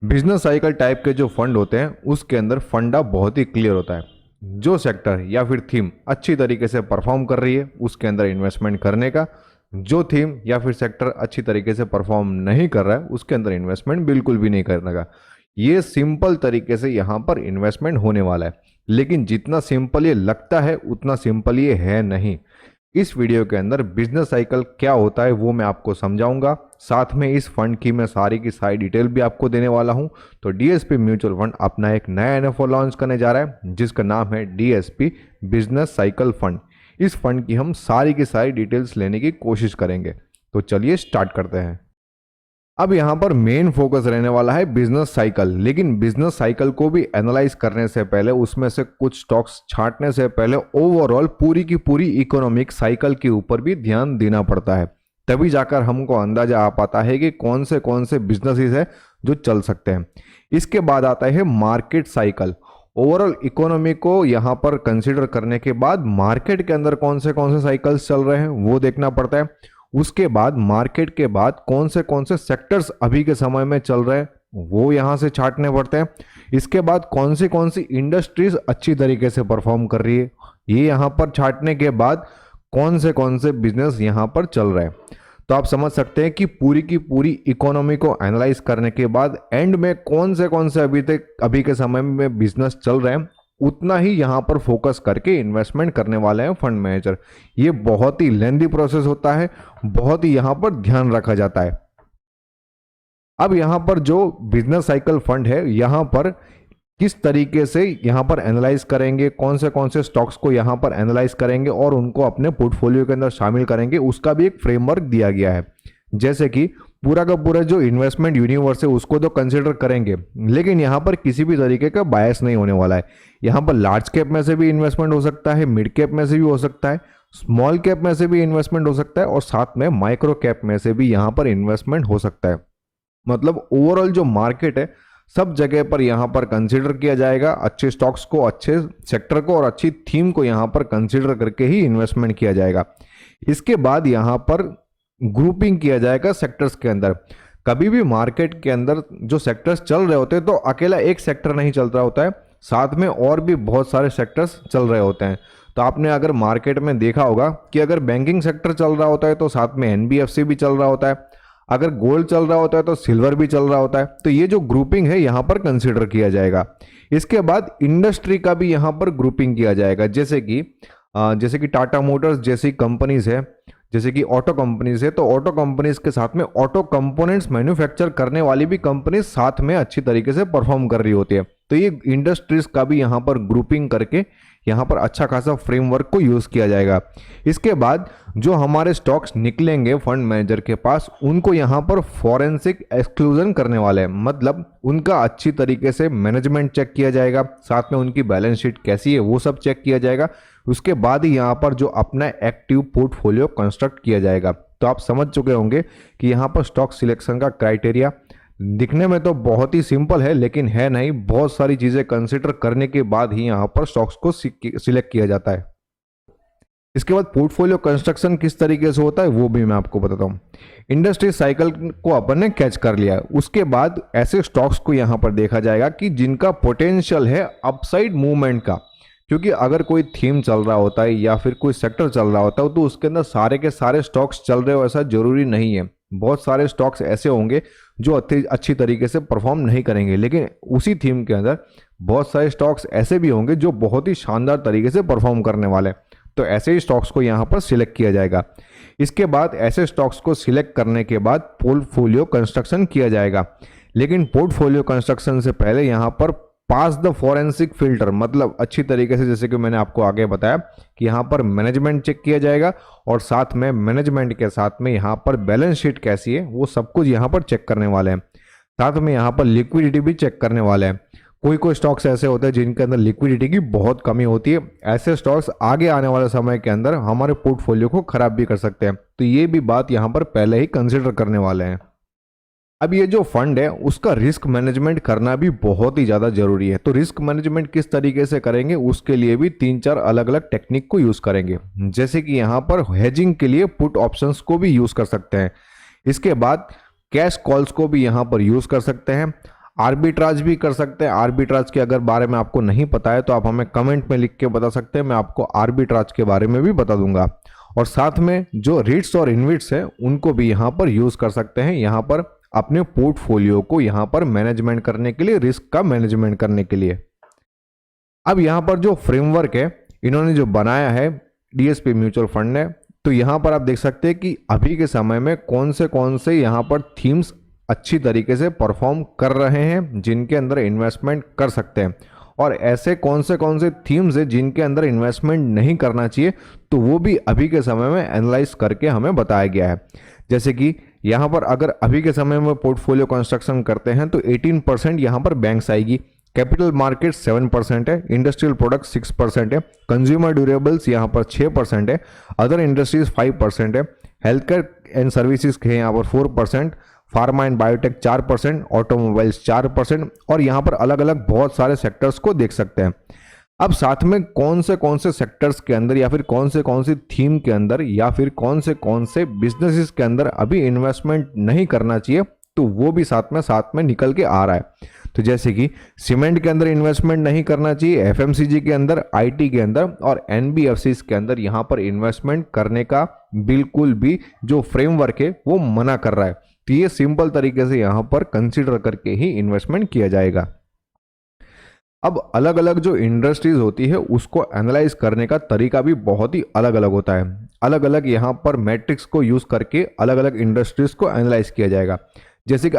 Business cycle type के जो fund होते हैं उसके अंदर फंडा बहुत ही क्लियर होता है। जो सेक्टर या फिर थीम अच्छी तरीके से परफॉर्म कर रही है उसके अंदर इन्वेस्टमेंट करने का। जो थीम या फिर सेक्टर अच्छी तरीके से परफॉर्म नहीं कर रहा है उसके अंदर इन्वेस्टमेंट बिल्कुल भी नहीं करने का। ये सिंपल तरीके से यहाँ पर इन्वेस्टमेंट होने वाला है, लेकिन जितना सिंपल ये लगता है उतना सिंपल ये है नहीं। इस वीडियो के अंदर बिजनेस साइकिल क्या होता है वो मैं आपको समझाऊंगा, साथ में इस फंड की मैं सारी की सारी डिटेल भी आपको देने वाला हूं। तो डीएसपी म्यूचुअल फंड अपना एक नया एनएफओ लॉन्च करने जा रहा है जिसका नाम है डीएसपी बिजनेस साइकिल फंड। इस फंड की हम सारी की सारी डिटेल्स लेने की कोशिश करेंगे। तो चलिए स्टार्ट करते हैं। अब यहाँ पर मेन फोकस रहने वाला है बिजनेस साइकिल, लेकिन बिजनेस साइकिल को भी एनालाइज करने से पहले, उसमें से कुछ स्टॉक्स छांटने से पहले ओवरऑल पूरी की पूरी इकोनॉमिक साइकिल के ऊपर भी ध्यान देना पड़ता है। तभी जाकर हमको अंदाजा आ पाता है कि कौन से बिजनेसेस है जो चल सकते हैं। इसके बाद आता है मार्केट साइकिल। ओवरऑल इकोनॉमी को यहाँ पर कंसिडर करने के बाद मार्केट के अंदर कौन से साइकिल्स चल रहे हैं वो देखना पड़ता है। उसके बाद मार्केट के बाद कौन से सेक्टर्स अभी के समय में चल रहे हैं वो यहां से छांटने पड़ते हैं। इसके बाद कौन सी इंडस्ट्रीज अच्छी तरीके से परफॉर्म कर रही है ये यहां पर छांटने के बाद कौन से बिजनेस यहां पर चल रहे हैं। तो आप समझ सकते हैं कि पूरी की पूरी इकोनॉमी को एनालाइज करने के बाद एंड में कौन से अभी के समय में बिजनेस चल रहे हैं उतना ही यहां पर फोकस करके इन्वेस्टमेंट करने वाले हैं फंड मैनेजर। ये बहुत ही लेंथी प्रोसेस होता है, बहुत ही यहां पर ध्यान रखा जाता है। अब यहां पर जो बिजनेस साइकिल फंड है यहां पर किस तरीके से यहां पर एनालाइज करेंगे, कौन से स्टॉक्स को यहां पर एनालाइज करेंगे और उनको अपने पोर्टफोलियो के अंदर शामिल करेंगे, उसका भी एक फ्रेमवर्क दिया गया है। जैसे कि पूरा का पूरा जो इन्वेस्टमेंट यूनिवर्स है उसको तो कंसिडर करेंगे, लेकिन यहाँ पर किसी भी तरीके का बायस नहीं होने वाला है। यहाँ पर लार्ज कैप में से भी इन्वेस्टमेंट हो सकता है, मिड कैप में से भी हो सकता है, स्मॉल कैप में से भी इन्वेस्टमेंट हो सकता है और साथ में माइक्रो कैप में से भी यहाँ पर इन्वेस्टमेंट हो सकता है। मतलब ओवरऑल जो मार्केट है सब जगह पर यहाँ पर कंसिडर किया जाएगा। अच्छे स्टॉक्स को, अच्छे सेक्टर को और अच्छी थीम को यहाँ पर कंसिडर करके ही इन्वेस्टमेंट किया जाएगा। इसके बाद यहाँ पर ग्रुपिंग किया जाएगा सेक्टर्स के अंदर। कभी भी मार्केट के अंदर जो सेक्टर्स चल रहे होते हैं तो अकेला एक सेक्टर नहीं चल रहा होता है, साथ में और भी बहुत सारे सेक्टर्स चल रहे होते हैं। तो आपने अगर मार्केट में देखा होगा कि अगर बैंकिंग सेक्टर चल रहा होता है तो साथ में एनबीएफसी भी चल रहा होता है, अगर गोल्ड चल रहा होता है तो सिल्वर भी चल रहा होता है। तो ये जो ग्रुपिंग है यहाँ पर कंसिडर किया जाएगा। इसके बाद इंडस्ट्री का भी यहाँ पर ग्रुपिंग किया जाएगा, जैसे कि टाटा मोटर्स जैसी कंपनीज है, जैसे कि ऑटो कंपनीज है, तो ऑटो कंपनीज के साथ में ऑटो कंपोनेंट्स मैन्युफैक्चर करने वाली भी कंपनीज साथ में अच्छी तरीके से परफॉर्म कर रही होती है। तो ये इंडस्ट्रीज का भी यहाँ पर ग्रुपिंग करके यहाँ पर अच्छा खासा फ्रेमवर्क को यूज किया जाएगा। इसके बाद जो हमारे स्टॉक्स निकलेंगे फंड मैनेजर के पास उनको यहाँ पर फॉरेंसिक एक्सक्लूजन करने वाले हैं, मतलब उनका अच्छी तरीके से मैनेजमेंट चेक किया जाएगा, साथ में उनकी बैलेंस शीट कैसी है वो सब चेक किया जाएगा। उसके बाद ही यहाँ पर जो अपना एक्टिव पोर्टफोलियो कंस्ट्रक्ट किया जाएगा। तो आप समझ चुके होंगे कि यहाँ पर स्टॉक सिलेक्शन का क्राइटेरिया दिखने में तो बहुत ही सिंपल है, लेकिन है नहीं। बहुत सारी चीजें कंसिडर करने के बाद ही यहाँ पर स्टॉक्स को सिलेक्ट किया जाता है। इसके बाद पोर्टफोलियो कंस्ट्रक्शन किस तरीके से होता है वो भी मैं आपको बताता हूँ। इंडस्ट्री साइकिल को अपन ने कैच कर लिया, उसके बाद ऐसे स्टॉक्स को यहाँ पर देखा जाएगा कि जिनका पोटेंशियल है अपसाइड मूवमेंट का। क्योंकि अगर कोई थीम चल रहा होता है या फिर कोई सेक्टर चल रहा होता है तो उसके अंदर सारे के सारे स्टॉक्स चल रहे हो ऐसा जरूरी नहीं है। बहुत सारे स्टॉक्स ऐसे होंगे जो अच्छी तरीके से परफॉर्म नहीं करेंगे, लेकिन उसी थीम के अंदर बहुत सारे स्टॉक्स ऐसे भी होंगे जो बहुत ही शानदार तरीके से परफॉर्म करने वाले। तो ऐसे ही स्टॉक्स को यहाँ पर सिलेक्ट किया जाएगा। इसके बाद ऐसे स्टॉक्स को सिलेक्ट करने के बाद पोर्टफोलियो कंस्ट्रक्शन किया जाएगा, लेकिन पोर्टफोलियो कंस्ट्रक्शन से पहले यहाँ पर पास द फॉरेंसिक फिल्टर, मतलब अच्छी तरीके से, जैसे कि मैंने आपको आगे बताया कि यहाँ पर मैनेजमेंट चेक किया जाएगा और साथ में मैनेजमेंट के साथ में यहाँ पर बैलेंस शीट कैसी है वो सब कुछ यहाँ पर चेक करने वाले हैं। साथ में यहाँ पर लिक्विडिटी भी चेक करने वाले हैं। कोई स्टॉक्स ऐसे होते हैं जिनके अंदर लिक्विडिटी की बहुत कमी होती है। ऐसे स्टॉक्स आगे आने वाले समय के अंदर हमारे पोर्टफोलियो को खराब भी कर सकते हैं। तो ये भी बात यहाँ पर पहले ही कंसिडर करने वाले हैं। अब ये जो फंड है उसका रिस्क मैनेजमेंट करना भी बहुत ही ज़्यादा जरूरी है। तो रिस्क मैनेजमेंट किस तरीके से करेंगे उसके लिए भी 3-4 अलग अलग टेक्निक को यूज़ करेंगे, जैसे कि यहाँ पर हेजिंग के लिए पुट ऑप्शंस को भी यूज़ कर सकते हैं। इसके बाद कैश कॉल्स को भी यहाँ पर यूज़ कर सकते हैं। आर्बिट्राज भी कर सकते हैं। आर्बिट्राज के अगर बारे में आपको नहीं पता है तो आप हमें कमेंट में लिख के बता सकते हैं, मैं आपको आर्बिट्राज के बारे में भी बता दूंगा। और साथ में जो रिट्स और इनविट्स है उनको भी यहाँ पर यूज कर सकते हैं, यहाँ पर अपने पोर्टफोलियो को यहाँ पर मैनेजमेंट करने के लिए, रिस्क का मैनेजमेंट करने के लिए। अब यहाँ पर जो फ्रेमवर्क है इन्होंने जो बनाया है डीएसपी म्यूचुअल फंड ने, तो यहाँ पर आप देख सकते हैं कि अभी के समय में कौन से यहाँ पर थीम्स अच्छी तरीके से परफॉर्म कर रहे हैं जिनके अंदर इन्वेस्टमेंट कर सकते हैं, और ऐसे कौन से थीम्स है जिनके अंदर इन्वेस्टमेंट नहीं करना चाहिए, तो वो भी अभी के समय में एनालाइज करके हमें बताया गया है। जैसे कि यहाँ पर अगर अभी के समय में पोर्टफोलियो कंस्ट्रक्शन करते हैं तो 18% यहाँ पर बैंक्स आएगी, कैपिटल मार्केट 7% है, इंडस्ट्रियल प्रोडक्ट 6% है, कंज्यूमर ड्यूरेबल्स यहाँ पर 6% है, अदर इंडस्ट्रीज 5% है, हेल्थ केयर एंड सर्विसेज है यहाँ पर 4%, फार्मा एंड बायोटेक 4%, ऑटोमोबाइल्स 4%, और यहाँ पर अलग अलग बहुत सारे सेक्टर्स को देख सकते हैं। अब साथ में कौन से सेक्टर्स के अंदर या फिर कौन सी थीम के अंदर या फिर कौन से बिजनेसेस के अंदर अभी इन्वेस्टमेंट नहीं करना चाहिए, तो वो भी साथ में निकल के आ रहा है। तो जैसे कि सीमेंट के अंदर इन्वेस्टमेंट नहीं करना चाहिए, एफएमसीजी के अंदर, आईटी के अंदर और एनबीएफसीज के अंदर यहाँ पर इन्वेस्टमेंट करने का बिल्कुल भी जो फ्रेमवर्क है वो मना कर रहा है। तो ये सिंपल तरीके से यहाँ पर कंसीडर करके ही इन्वेस्टमेंट किया जाएगा। अब अलग अलग जो इंडस्ट्रीज होती है उसको एनालाइज करने का तरीका भी बहुत ही अलग अलग होता है। अलग अलग यहाँ पर मैट्रिक्स को यूज करके अलग अलग इंडस्ट्रीज को एनालाइज किया जाएगा। जैसे कि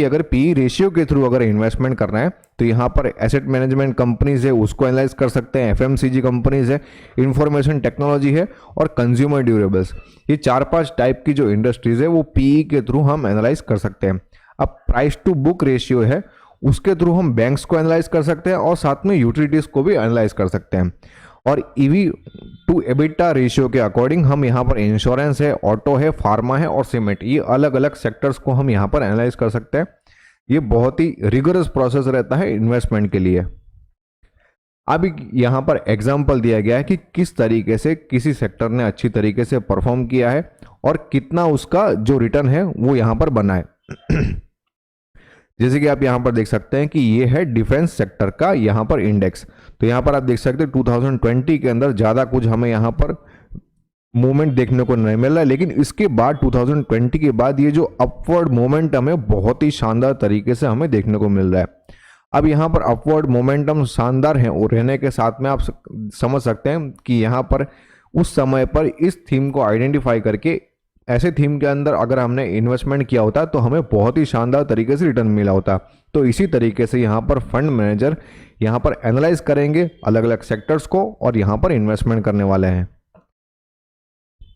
अगर पी रेशियो के थ्रू अगर इन्वेस्टमेंट करना है तो यहाँ पर एसेट मैनेजमेंट कंपनीज है उसको एनालाइज कर सकते हैं, एफएमसीजी कंपनीज है, इंफॉर्मेशन टेक्नोलॉजी है और कंज्यूमर ड्यूरेबल्स। ये 4-5 टाइप की जो इंडस्ट्रीज है वो पीई के थ्रू हम एनालाइज कर सकते हैं। अब प्राइस टू बुक रेशियो है उसके थ्रू हम बैंक्स को एनालाइज कर सकते हैं और साथ में यूटिलिटीज को भी एनालाइज कर सकते हैं। और ईवी टू एबिटा रेशियो के अकॉर्डिंग हम यहाँ पर इंश्योरेंस है, ऑटो है, फार्मा है और सीमेंट, ये अलग अलग सेक्टर्स को हम यहाँ पर एनालाइज कर सकते हैं। ये बहुत ही रिगोरस प्रोसेस रहता है इन्वेस्टमेंट के लिए। अब यहाँ पर एग्जाम्पल दिया गया है कि किस तरीके से किसी सेक्टर ने अच्छी तरीके से परफॉर्म किया है और कितना उसका जो रिटर्न है वो यहाँ पर बना है। जैसे कि आप यहाँ पर देख सकते हैं कि ये है डिफेंस सेक्टर का यहाँ पर इंडेक्स। तो यहाँ पर आप देख सकते हैं 2020 के अंदर ज़्यादा कुछ हमें यहाँ पर मूवमेंट देखने को नहीं मिल रहा है, लेकिन इसके बाद 2020 के बाद ये जो अपवर्ड मोमेंटम है बहुत ही शानदार तरीके से हमें देखने को मिल रहा है। अब यहाँ पर अपवर्ड मोमेंटम शानदार है और रहने के साथ में आप समझ सकते हैं कि यहाँ पर उस समय पर इस थीम को आइडेंटिफाई करके ऐसे थीम के अंदर अगर हमने इन्वेस्टमेंट किया होता तो हमें बहुत ही शानदार तरीके से रिटर्न मिला होता। तो इसी तरीके से यहाँ पर फंड मैनेजर यहाँ पर एनालाइज करेंगे अलग अलग सेक्टर्स को और यहाँ पर इन्वेस्टमेंट करने वाले हैं।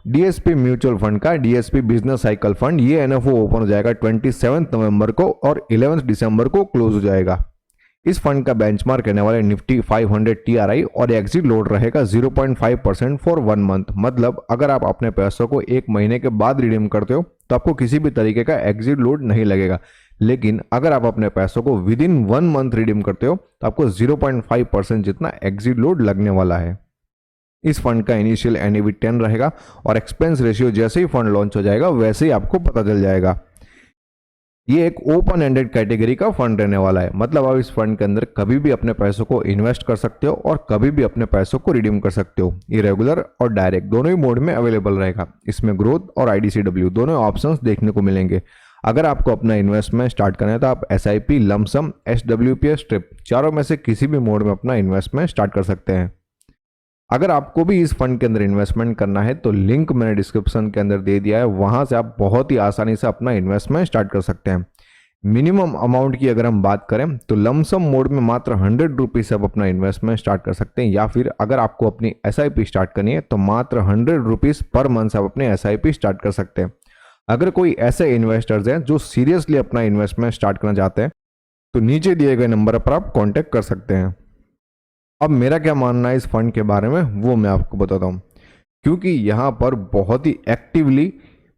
डीएसपी म्यूचुअल फंड का डीएसपी बिजनेस साइकिल फंड ये एनएफओ ओपन हो जाएगा 27 नवंबर को और 11 दिसंबर को क्लोज हो जाएगा। इस फंड का बेंचमार्क रहने वाले निफ्टी 500 टीआरआई और एग्जिट लोड रहेगा 0.5% फॉर 1 मंथ। मतलब अगर आप अपने पैसों को 1 महीने के बाद रिडीम करते हो तो आपको किसी भी तरीके का एग्जिट लोड नहीं लगेगा, लेकिन अगर आप अपने पैसों को विद इन 1 मंथ रिडीम करते हो तो आपको 0.5% जितना एग्जिट लोड लगने वाला है। इस फंड का इनिशियल एनएवी 10 रहेगा और एक्सपेंस रेशियो जैसे ही फंड लॉन्च हो जाएगा वैसे ही आपको पता चल जाएगा। ये एक ओपन एंडेड कैटेगरी का फंड रहने वाला है, मतलब आप इस फंड के अंदर कभी भी अपने पैसों को इन्वेस्ट कर सकते हो और कभी भी अपने पैसों को रिडीम कर सकते हो। ये रेगुलर और डायरेक्ट दोनों ही मोड में अवेलेबल रहेगा। इसमें ग्रोथ और आईडीसीडब्ल्यू दोनों ऑप्शंस देखने को मिलेंगे। अगर आपको अपना इन्वेस्टमेंट स्टार्ट करना है तो आप एसआईपी, लमसम, एसडब्ल्यूपी, स्ट्रिप चारों में से किसी भी मोड में अपना इन्वेस्टमेंट स्टार्ट कर सकते हैं। अगर आपको भी इस फंड के अंदर इन्वेस्टमेंट करना है तो लिंक मैंने डिस्क्रिप्शन के अंदर दे दिया है, वहां से आप बहुत ही आसानी से अपना इन्वेस्टमेंट स्टार्ट कर सकते हैं। मिनिमम अमाउंट की अगर हम बात करें तो लमसम मोड में मात्र 100 रुपीज से आप अपना इन्वेस्टमेंट स्टार्ट कर सकते हैं, या फिर अगर आपको अपनी एसआईपी स्टार्ट करनी है तो मात्र 100 रुपीज पर मंथ से आप अपने एसआईपी स्टार्ट कर सकते हैं। अगर कोई ऐसे इन्वेस्टर्स हैं जो सीरियसली अपना इन्वेस्टमेंट स्टार्ट करना चाहते हैं तो नीचे दिए गए नंबर पर आप कॉन्टैक्ट कर सकते हैं। अब मेरा क्या मानना है इस फंड के बारे में वो मैं आपको बताता हूँ, क्योंकि यहाँ पर बहुत ही एक्टिवली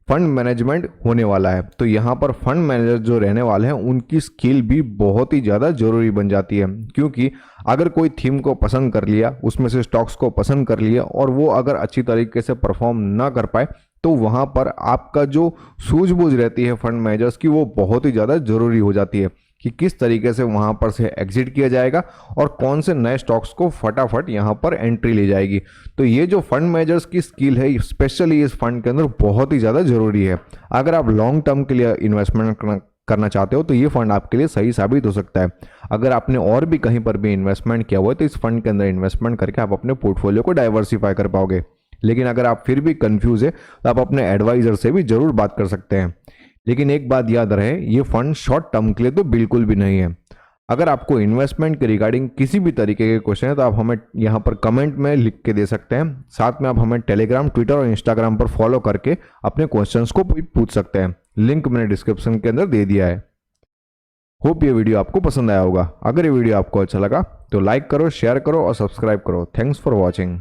फंड मैनेजमेंट होने वाला है। तो यहाँ पर फंड मैनेजर जो रहने वाले हैं उनकी स्किल भी बहुत ही ज़्यादा जरूरी बन जाती है, क्योंकि अगर कोई थीम को पसंद कर लिया, उसमें से स्टॉक्स को पसंद कर लिया और वो अगर अच्छी तरीके से परफॉर्म ना कर पाए तो वहाँ पर आपका जो सूझबूझ रहती है फंड मैनेजर्स की वो बहुत ही ज़्यादा ज़रूरी हो जाती है कि किस तरीके से वहाँ पर से एग्जिट किया जाएगा और कौन से नए स्टॉक्स को फटाफट यहाँ पर एंट्री ली जाएगी। तो ये जो फंड मैनेजर्स की स्किल है स्पेशली इस फंड के अंदर बहुत ही ज़्यादा ज़रूरी है। अगर आप लॉन्ग टर्म के लिए इन्वेस्टमेंट करना चाहते हो तो ये फंड आपके लिए सही साबित हो सकता है। अगर आपने और भी कहीं पर भी इन्वेस्टमेंट किया हुआ है तो इस फंड के अंदर इन्वेस्टमेंट करके आप अपने पोर्टफोलियो को डाइवर्सिफाई कर पाओगे। लेकिन अगर आप फिर भी कंफ्यूज है तो आप अपने एडवाइजर से भी जरूर बात कर सकते हैं। लेकिन एक बात याद रहे, ये फंड शॉर्ट टर्म के लिए तो बिल्कुल भी नहीं है। अगर आपको इन्वेस्टमेंट के रिगार्डिंग किसी भी तरीके के क्वेश्चन है तो आप हमें यहाँ पर कमेंट में लिख के दे सकते हैं। साथ में आप हमें टेलीग्राम, ट्विटर और इंस्टाग्राम पर फॉलो करके अपने क्वेश्चंस को पूछ सकते हैं। लिंक मैंने डिस्क्रिप्शन के अंदर दे दिया है। होप ये वीडियो आपको पसंद आया होगा। अगर ये वीडियो आपको अच्छा लगा तो लाइक करो, शेयर करो और सब्सक्राइब करो। Thanks for watching.